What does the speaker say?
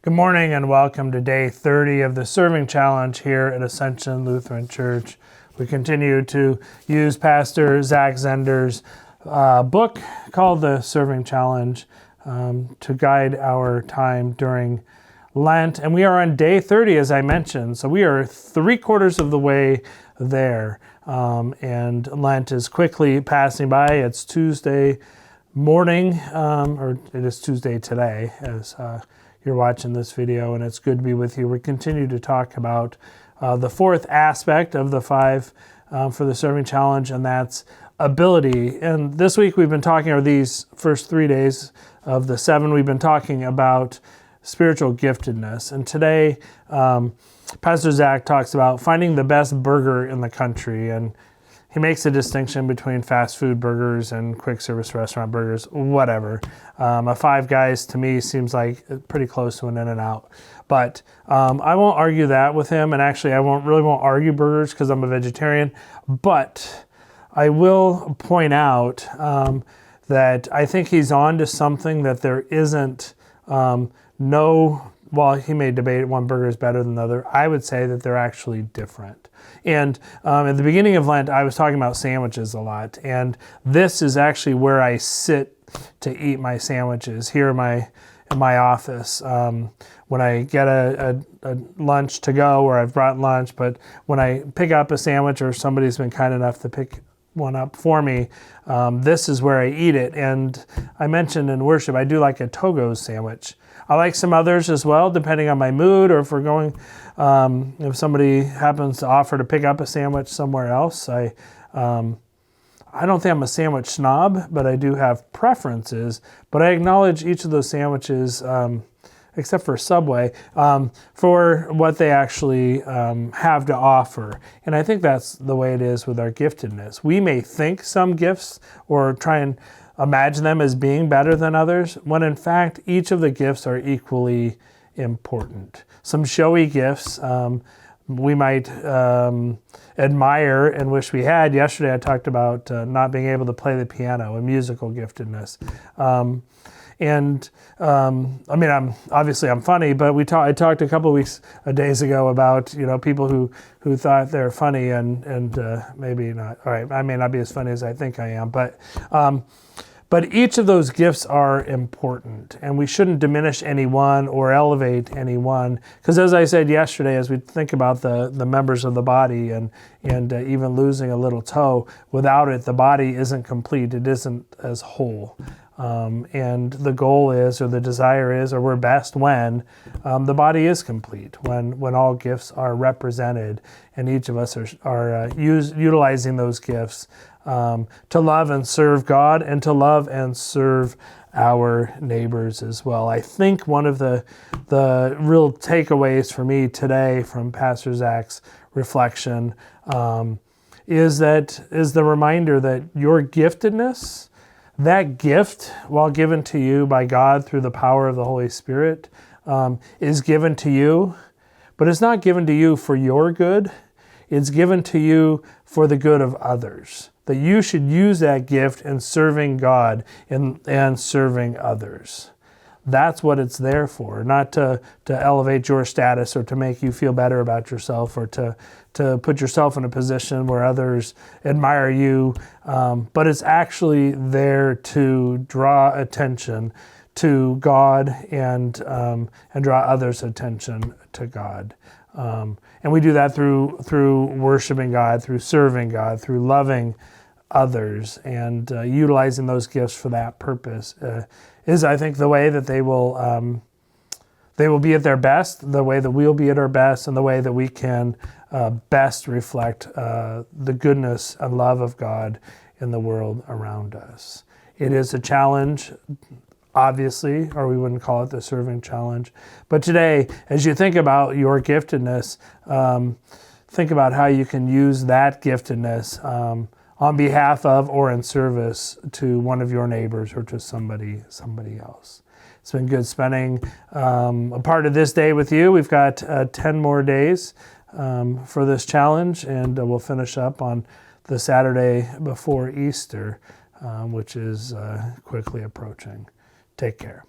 Good morning and welcome to day 30 of the Serving Challenge here at Ascension Lutheran Church. We continue to use Pastor Zach Zender's book called the Serving Challenge to guide our time during Lent. And we are on day 30, as I mentioned. So we are 3/4 of the way there. And Lent is quickly passing by. It's Tuesday morning, or it is Tuesday today, as you're watching this video, and it's good to be with you. We continue to talk about the fourth aspect of the five for the Serving Challenge, and that's ability. And this week we've been talking, or these first 3 days of the 7, we've been talking about spiritual giftedness. And today, Pastor Zach talks about finding the best burger in the country, and he makes a distinction between fast food burgers and quick service restaurant burgers, whatever. A Five Guys to me seems like pretty close to an In-N-Out. But I won't argue that with him, and actually I won't argue burgers because I'm a vegetarian. But I will point out that I think he's on to something that there isn't while he may debate one burger is better than the other, I would say that they're actually different. And at the beginning of Lent, I was talking about sandwiches a lot. And this is actually where I sit to eat my sandwiches here in my office. When I get a lunch to go, or I've brought lunch, but when I pick up a sandwich or somebody's been kind enough to pick one up for me, this is where I eat it. And I mentioned in worship, I do like a Togo sandwich. I like some others as well, depending on my mood, or if we're going, if somebody happens to offer to pick up a sandwich somewhere else. I don't think I'm a sandwich snob, but I do have preferences. But I acknowledge each of those sandwiches, except for Subway, for what they actually have to offer. And I think that's the way it is with our giftedness. We may think some gifts or try and imagine them as being better than others, when in fact each of the gifts are equally important. Some showy gifts we might admire and wish we had. Yesterday I talked about not being able to play the piano and musical giftedness. I'm funny, but I talked a couple of days ago about people who thought they're funny and maybe not. All right, I may not be as funny as I think I am, but each of those gifts are important, and we shouldn't diminish any one or elevate any one. Because as I said yesterday, as we think about the members of the body and even losing a little toe, without it, the body isn't complete. It isn't as whole. And the goal is, or the desire is, or we're best when the body is complete, when all gifts are represented, and each of us are utilizing those gifts to love and serve God, and to love and serve our neighbors as well. I think one of the real takeaways for me today from Pastor Zach's reflection is the reminder that your giftedness, that gift, while given to you by God through the power of the Holy Spirit, is given to you, but it's not given to you for your good. It's given to you for the good of others. That you should use that gift in serving God and serving others. That's what it's there for, not to elevate your status or to make you feel better about yourself, or to put yourself in a position where others admire you, but it's actually there to draw attention to God and draw others' attention to God. And we do that through worshiping God, through serving God, through loving others, and utilizing those gifts for that purpose is, I think, the way that they will be at their best, the way that we'll be at our best, and the way that we can best reflect the goodness and love of God in the world around us. It is a challenge, obviously, or we wouldn't call it the Serving Challenge. But today, as you think about your giftedness, think about how you can use that giftedness on behalf of or in service to one of your neighbors or to somebody else. It's been good spending a part of this day with you. We've got 10 more days for this challenge, and we'll finish up on the Saturday before Easter, which is quickly approaching. Take care.